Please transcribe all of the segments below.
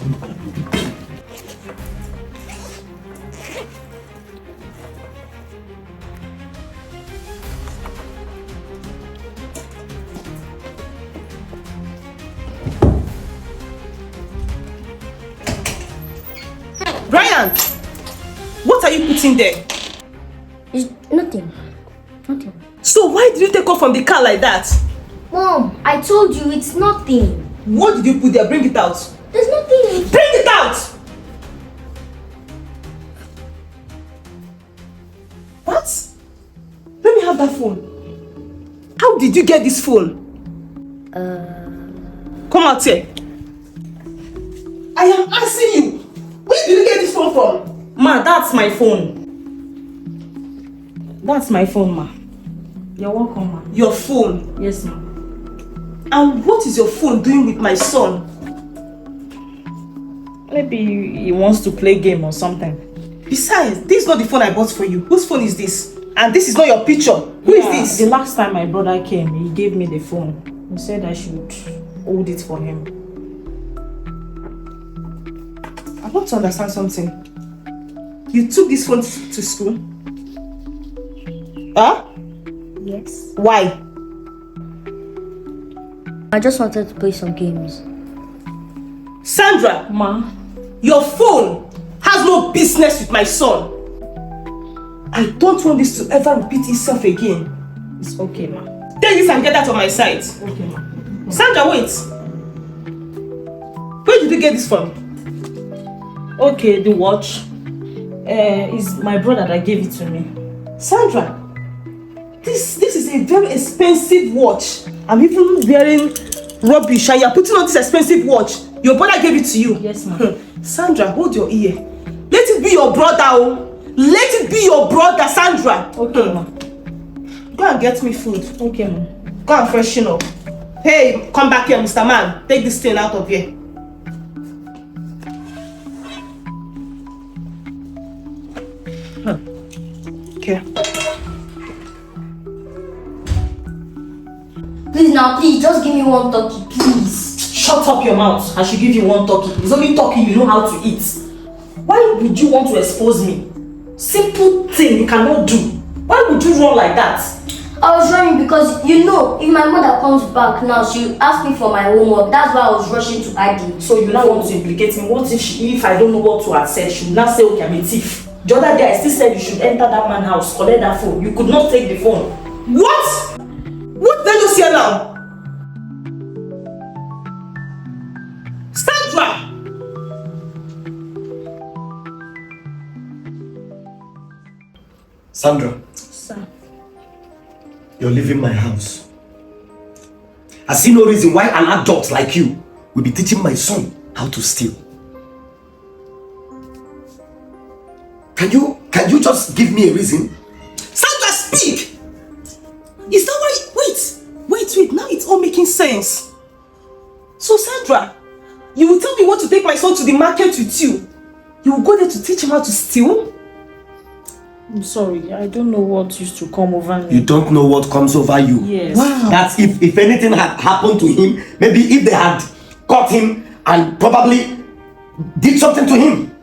Brian, what are you putting there? It's nothing. Nothing. So why did you take off from the car like that? Mom, I told you it's nothing. What did you put there? Bring it out. There's nothing. Bring it out! What? Let me have that phone. How did you get this phone? Come out here. I am asking you. Where did you get this phone from? Ma, that's my phone. That's my phone, ma. You're welcome, ma. Your phone? Yes, ma. And what is your phone doing with my son? Maybe he wants to play game or something. Besides, this is not the phone I bought for you. Whose phone is this? And this is not your picture. Who is this? The last time my brother came, he gave me the phone. He said I should hold it for him. I want to understand something. You took this phone to school? Huh? Yes. Why? I just wanted to play some games. Sandra! Ma? Your phone has no business with my son. I don't want this to ever repeat itself again. It's okay, ma. Take this and get out of my sight. Okay, ma. Sandra, wait. Where did you get this from? Okay, the watch. It's my brother that gave it to me. Sandra, this is a very expensive watch. I'm even wearing rubbish and you're putting on this expensive watch. Your brother gave it to you. Yes, ma. Sandra, hold your ear. Let it be your brother. Oh. Let it be your brother, Sandra. Okay, ma. Go and get me food. Okay, ma. Go and freshen up. Hey, come back here, Mr. Man. Take this thing out of here. Okay. Please now, please, just give me one turkey, please. Shut up your mouth. I should give you one turkey. It's only turkey you know how to eat. Why would you want to expose me? Simple thing you cannot do. Why would you run like that? I was running because, you know, if my mother comes back now, she'll ask me for my homework. That's why I was rushing to hide it. So you now want to implicate me? What if I don't know what to have said? She will now say, okay, I'm a thief. The other day I still said you should enter that man's house, collect that phone. You could not take the phone. What? What did you say now? Sandra! Sandra. Sir. You're leaving my house. I see no reason why an adult like you will be teaching my son how to steal. Can you just give me a reason? Sandra, speak! Is that why? Wait, now it's all making sense. So Sandra, you will tell me what to take my son to the market with you. You will go there to teach him how to steal? I'm sorry, I don't know what used to come over me. You don't know what comes over you? Yes. Wow. That if anything had happened to him, maybe if they had caught him and probably did something to him,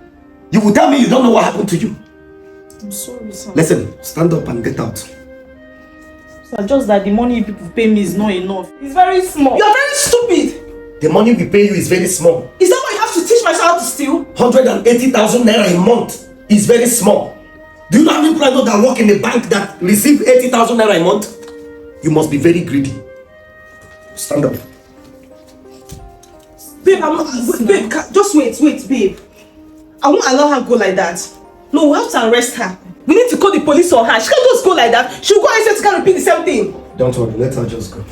you would tell me you don't know what happened to you. I'm sorry, sir. Listen, stand up and get out. Sir, just that the money people pay me is not enough. It's very small. You are very stupid. The money we pay you is very small. Is that why you have to teach my son how to steal? 180,000 naira a month is very small. Do you know how many people that work in a bank that receive 80,000 naira a month? You must be very greedy. Stand up. Babe, babe, just wait, babe. I won't allow her go like that. No, we have to arrest her. We need to call the police on her. She can't just go like that. She'll go and say she can't repeat the same thing. Don't worry, let her just go.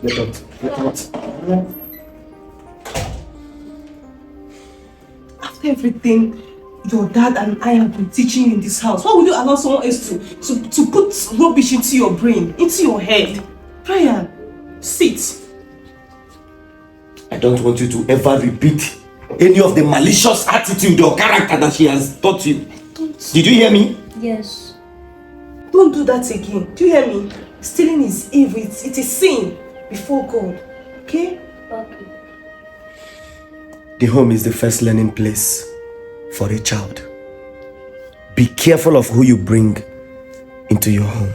Get out. Get out. After everything your dad and I have been teaching you in this house, why would you allow someone else to put rubbish into your brain, into your head? Brian, sit. I don't want you to ever repeat any of the malicious attitude or character that she has taught you. Did you hear me? Yes. Don't do that again. Do you hear me? Stealing is evil. It's a sin before God. Okay? Okay. The home is the first learning place for a child. Be careful of who you bring into your home.